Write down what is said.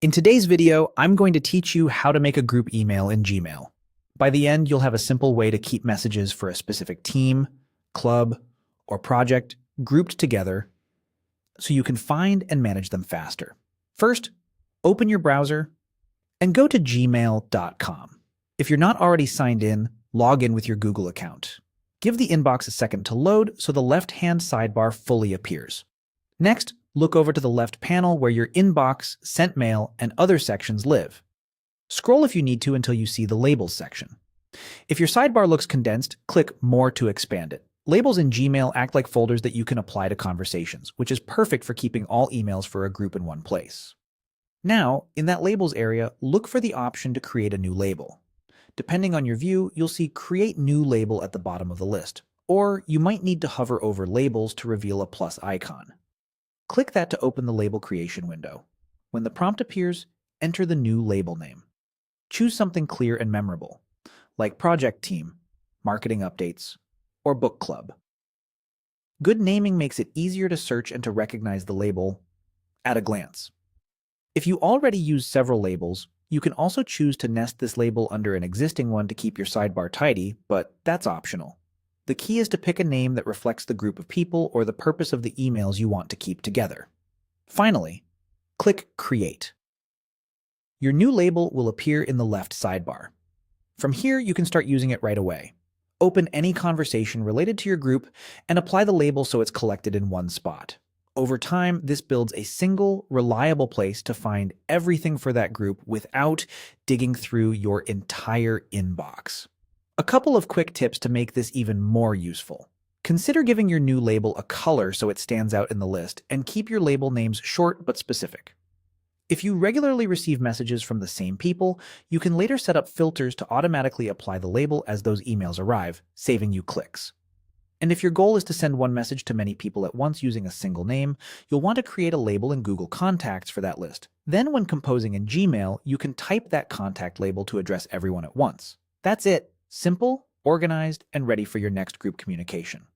In today's video, I'm going to teach you how to make a group email in Gmail. By the end, you'll have a simple way to keep messages for a specific team, club, or project grouped together so you can find and manage them faster. First, open your browser and go to gmail.com. If you're not already signed in, log in with your Google account. Give the inbox a second to load so the left-hand sidebar fully appears. Next, look over to the left panel where your inbox, sent mail, and other sections live. Scroll if you need to until you see the labels section. If your sidebar looks condensed, click More to expand it. Labels in Gmail act like folders that you can apply to conversations, which is perfect for keeping all emails for a group in one place. Now, in that Labels area, look for the option to create a new label. Depending on your view, you'll see Create New Label at the bottom of the list, or you might need to hover over Labels to reveal a plus icon. Click that to open the label creation window. When the prompt appears, enter the new label name. Choose something clear and memorable, like Project Team, Marketing Updates, or Book Club. Good naming makes it easier to search and to recognize the label at a glance. If you already use several labels, you can also choose to nest this label under an existing one to keep your sidebar tidy, but that's optional. The key is to pick a name that reflects the group of people or the purpose of the emails you want to keep together. Finally, click Create. Your new label will appear in the left sidebar. From here, you can start using it right away. Open any conversation related to your group and apply the label so it's collected in one spot. Over time, this builds a single, reliable place to find everything for that group without digging through your entire inbox. A couple of quick tips to make this even more useful. Consider giving your new label a color so it stands out in the list, and keep your label names short but specific. If you regularly receive messages from the same people, you can later set up filters to automatically apply the label as those emails arrive, saving you clicks. And if your goal is to send one message to many people at once using a single name, you'll want to create a label in Google Contacts for that list. Then when composing in Gmail, you can type that contact label to address everyone at once. That's it. Simple, organized, and ready for your next group communication.